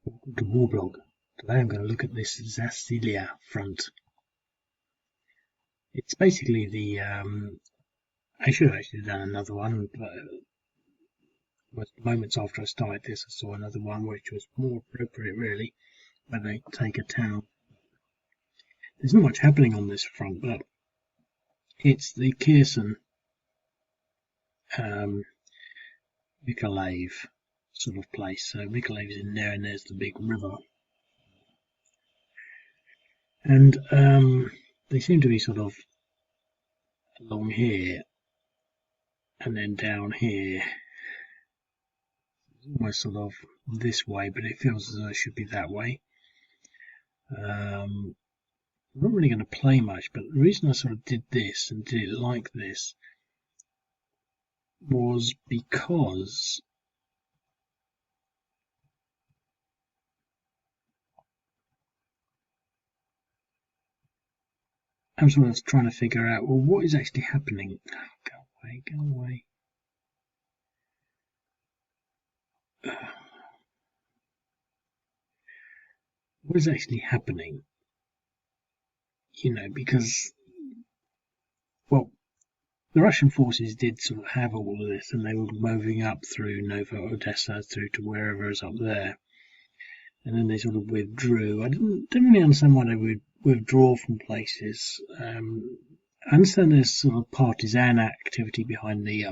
Welcome to Warblog. Today I'm going to look at this Zasillya front. It's basically the, I should have actually done another one, but moments after I started this I saw another one which was more appropriate really, when they take a town. There's not much happening on this front, but it's the Kherson Mykolaiv sort of place. So Mykolaiv is in there and there's the big river. And they seem to be sort of along here and then down here, almost sort of this way, but it feels as though it should be that way. I'm not really going to play much, but the reason I sort of did this and did it like this was because I'm sort of trying to figure out, well, what is actually happening? Oh, go away. What is actually happening? You know, because, well, the Russian forces did sort of have all of this, and they were moving up through Nova Odessa through to wherever is up there, and then they sort of withdrew. I didn't really understand why they would withdraw from places. I understand there's sort of partisan activity behind the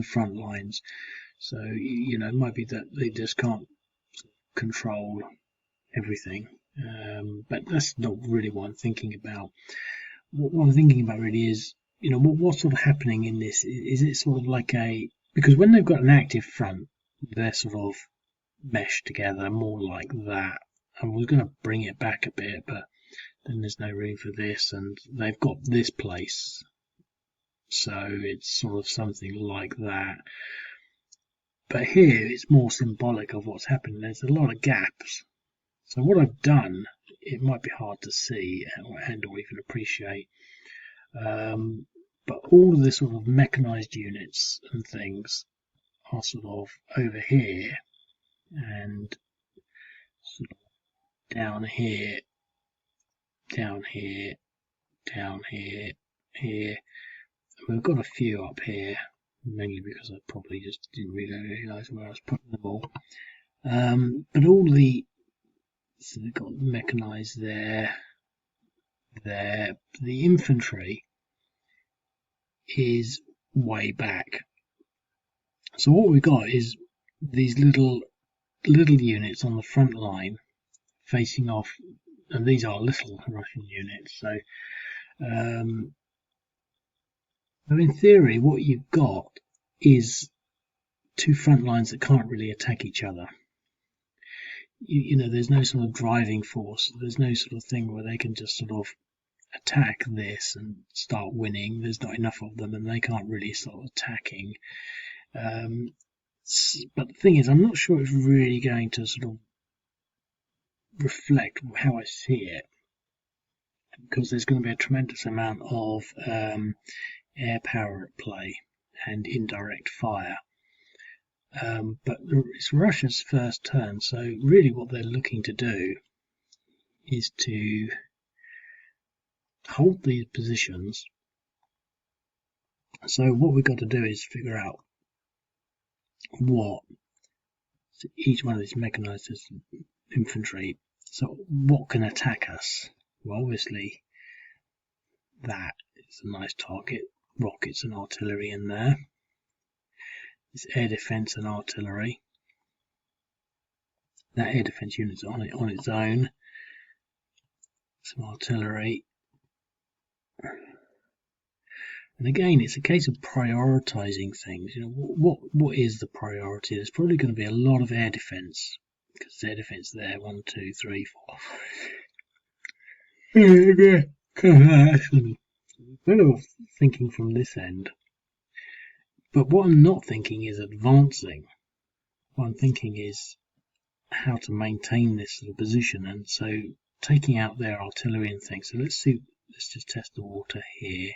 front lines, so you know it might be that they just can't control everything. But that's not really what I'm thinking about. What I'm thinking about really is, you know, what's sort of happening in this? Is it sort of like because when they've got an active front, they're sort of meshed together more like that. I was going to bring it back a bit, but then there's no room for this, and they've got this place, so it's sort of something like that. But here it's more symbolic of what's happening. There's a lot of gaps. So what I've done, it might be hard to see and or even appreciate, but all of the sort of mechanized units and things are sort of over here and sort of down here, down here, down here, here. And we've got a few up here, mainly because I probably just didn't really realise where I was putting them all. But all the, so they've got mechanized there. The infantry is way back. So what we've got is these little units on the front line facing off, and these are little Russian units. So, in theory, what you've got is two front lines that can't really attack each other. You know, there's no sort of driving force. There's no sort of thing where they can just sort of attack this and start winning. There's not enough of them, and they can't really start attacking. But the thing is, I'm not sure it's really going to sort of reflect how I see it, because there's going to be a tremendous amount of air power at play and indirect fire. But it's Russia's first turn, so really what they're looking to do is to hold these positions. So what we've got to do is figure out what each one of these mechanized infantry, so what can attack us? Well, obviously that is a nice target, rockets and artillery in there. It's air defense and artillery. That air defense unit's on its own. Some artillery. And again, it's a case of prioritizing things. You know, what is the priority? There's probably going to be a lot of air defense, because there's air defense there. 1, 2, 3, 4. Kind of thinking from this end. But what I'm not thinking is advancing. What I'm thinking is how to maintain this sort of position, and so taking out their artillery and things. So let's just test the water here.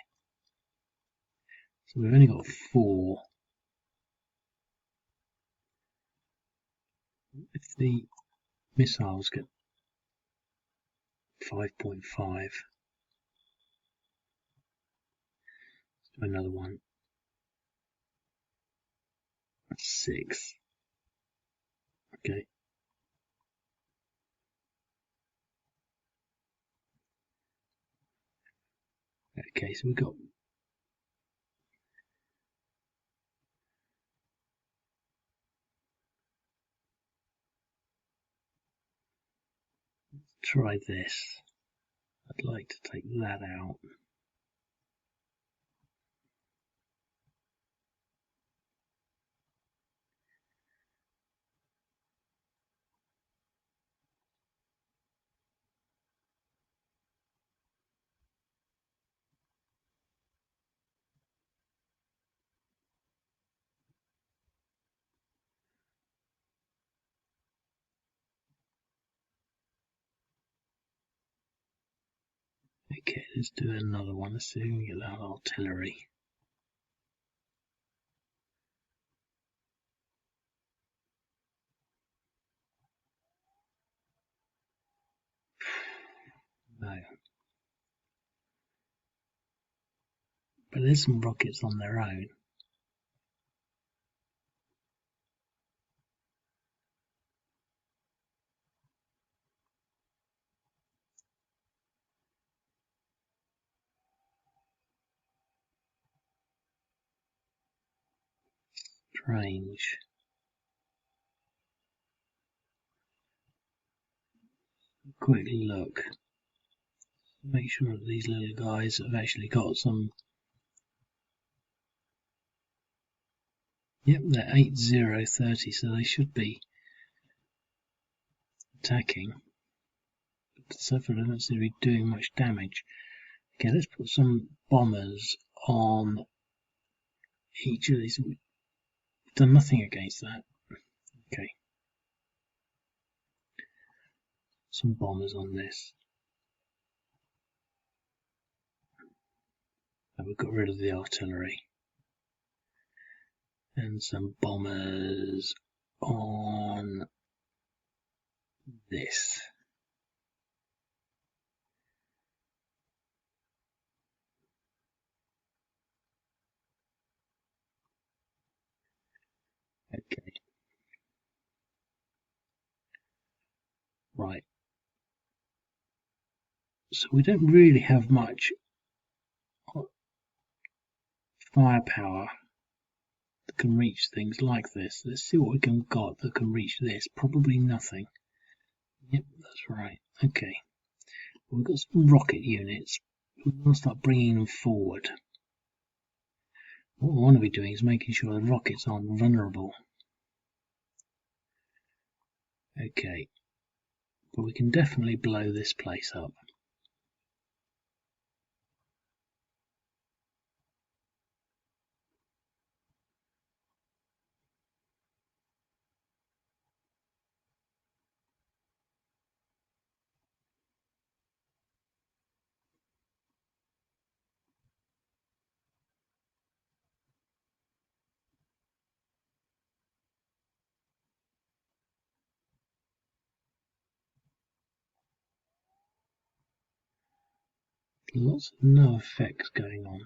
So we've only got 4. If the missiles get 5.5, let's do another one. 6. Okay. Okay, so we've got try this. I'd like to take that out. Okay, let's do another one. Let's see if we can get that artillery. No. But there's some rockets on their own. Strange. Quick look. Make sure that these little guys have actually got some. Yep, they're 8030, so they should be attacking. But so far, they don't seem to be doing much damage. Okay, let's put some bombers on each of these. We've done nothing against that. Okay. Some bombers on this. And we've got rid of the artillery. And some bombers on this. Okay. Right. So we don't really have much firepower that can reach things like this. Let's see what we can got that can reach this. Probably nothing. Yep, that's right. Okay. We've got some rocket units. We want to start bringing them forward. What we want to be doing is making sure the rockets aren't vulnerable. Okay. But we can definitely blow this place up. Lots of no effects going on.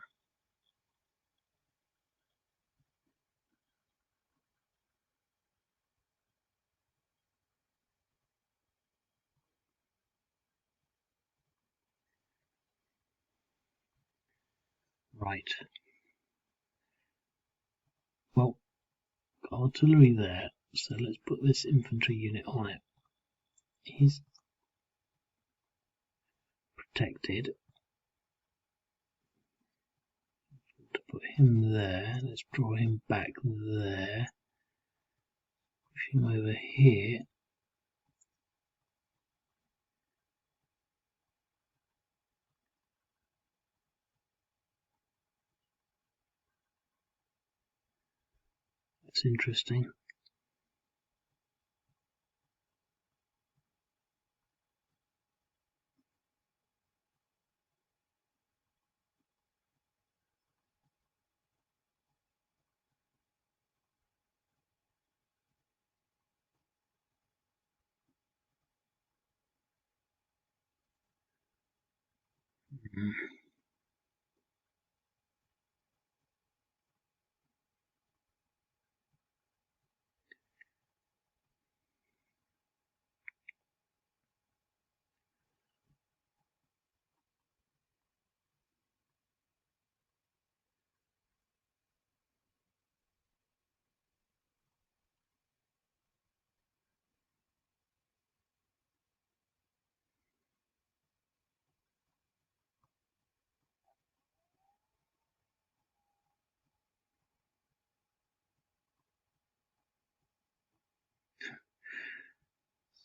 Right. Well, got artillery there, so let's put this infantry unit on it. He's protected. To put him there, let's draw him back there. Push him over here. That's interesting.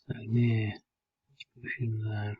So near, push in there.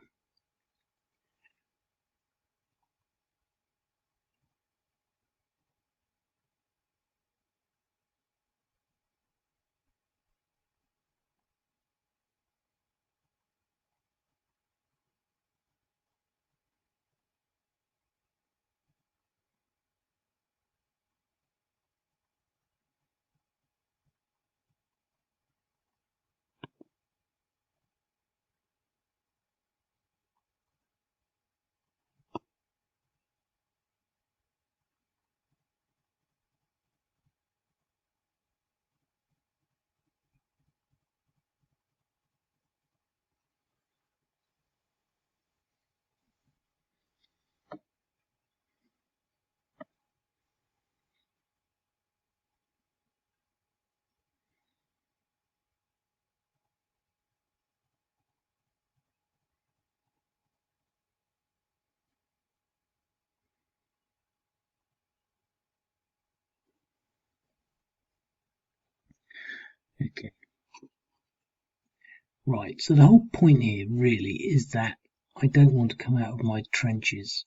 Okay. Right, so the whole point here really is that I don't want to come out of my trenches.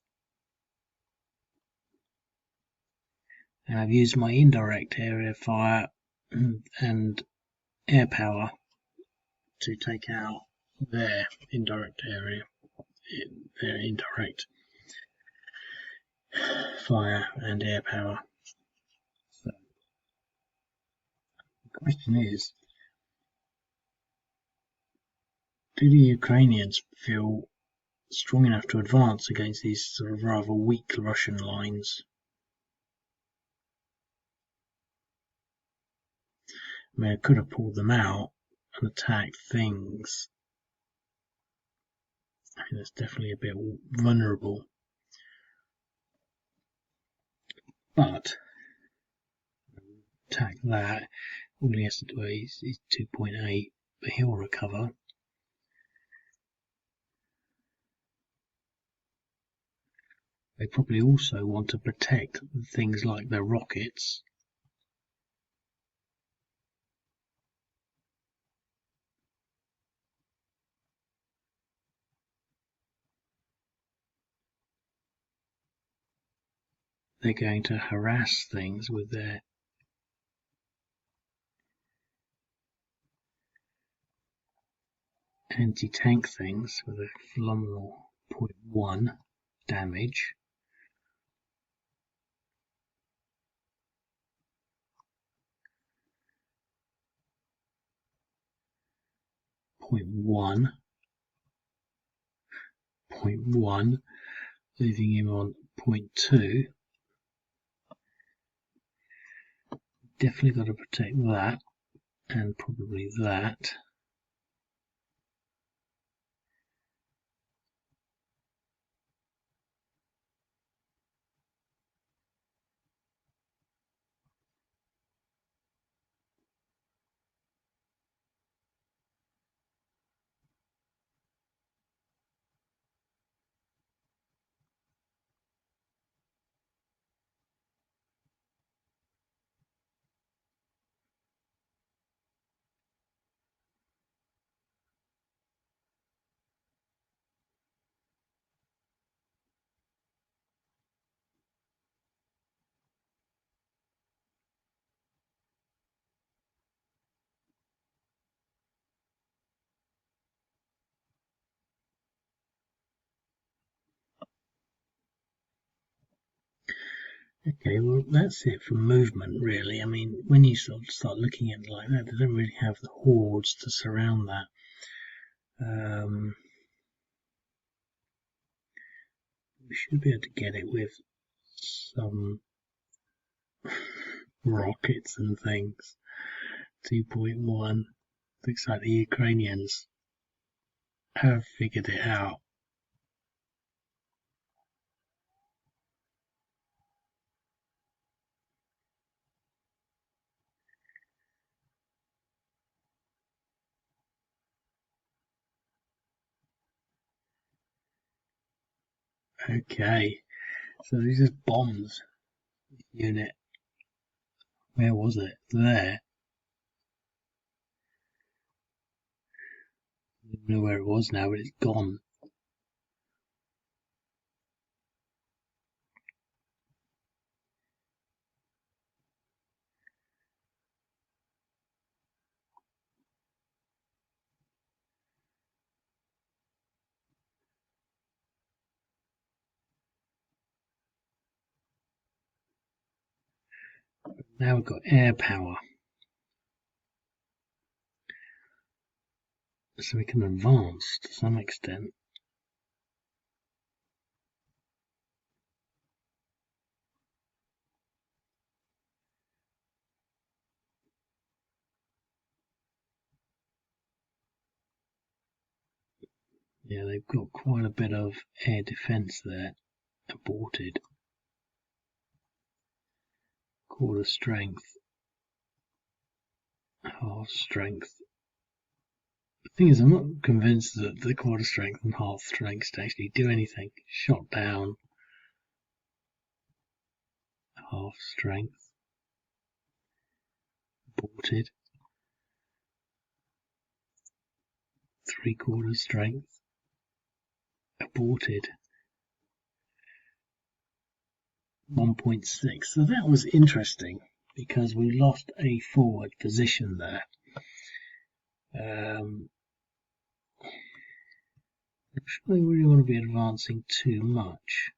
And I've used my indirect area fire and air power to take out their indirect area, their indirect fire and air power. So the question is, do the Ukrainians feel strong enough to advance against these sort of rather weak Russian lines? I mean, I could have pulled them out and attacked things. I mean, that's definitely a bit vulnerable. But attack that. All he has to do is 2.8, but he'll recover. They probably also want to protect things like their rockets. They're going to harass things with their anti-tank things with a phenomenal 0.1 damage. Point one, leaving him on 0.2. Definitely got to protect that, and probably that. Okay, well that's it for movement really. I mean, when you sort of start looking at it like that, they don't really have the hordes to surround that. We should be able to get it with some rockets and things. 2.1. Looks like the Ukrainians have figured it out. Okay, so these are bombs unit. Where was it? There. I don't know where it was now, but it's gone. Now we've got air power. So we can advance to some extent. Yeah, they've got quite a bit of air defense there. Aborted. Quarter strength. Half strength. The thing is, I'm not convinced that the quarter strength and half strength actually do anything. Shot down. Half strength. Aborted. 3/4 strength. Aborted. 1.6. So that was interesting because we lost a forward position there. I'm not sure we really want to be advancing too much.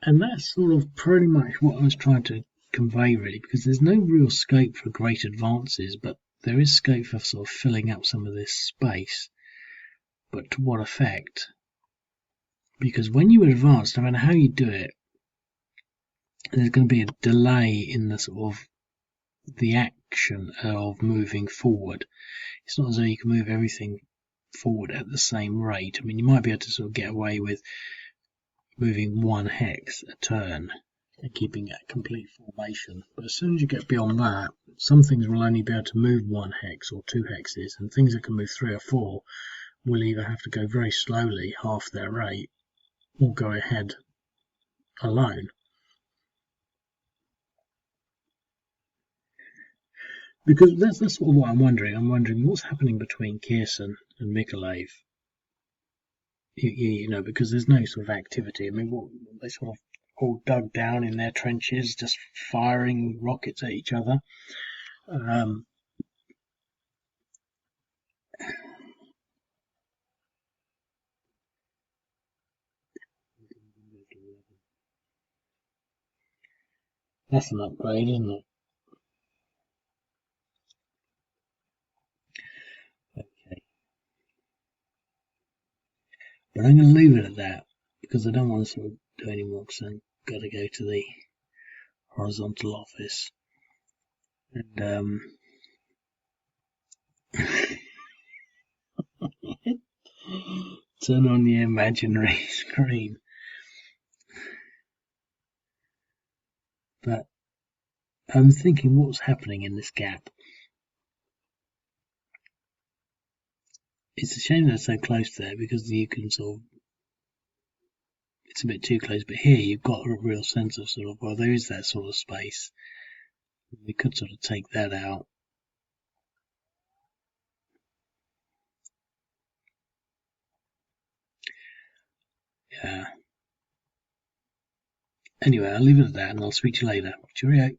And that's sort of pretty much what I was trying to convey, really, because there's no real scope for great advances, but there is scope for sort of filling up some of this space. But to what effect? Because when you advance, no matter how you do it, there's going to be a delay in the sort of the action of moving forward. It's not as though you can move everything forward at the same rate. I mean, you might be able to sort of get away with moving 1 hex a turn and keeping a complete formation. But as soon as you get beyond that, some things will only be able to move 1 hex or 2 hexes, and things that can move 3 or 4 will either have to go very slowly, half their rate, or go ahead alone. Because that's sort of what I'm wondering. I'm wondering what's happening between Kherson and Mykolaiv. You know, because there's no sort of activity. I mean, what, they sort of all dug down in their trenches, just firing rockets at each other. That's an upgrade, isn't it? Okay. But I'm going to leave it at that because I don't want to sort of do any more because I've got to go to the horizontal office. And turn on the imaginary screen. But I'm thinking what's happening in this gap. It's a shame they're so close there because you can sort of, it's a bit too close, but here you've got a real sense of sort of, well, there is that sort of space. We could sort of take that out. Yeah. Anyway, I'll leave it at that and I'll speak to you later. Cheerio.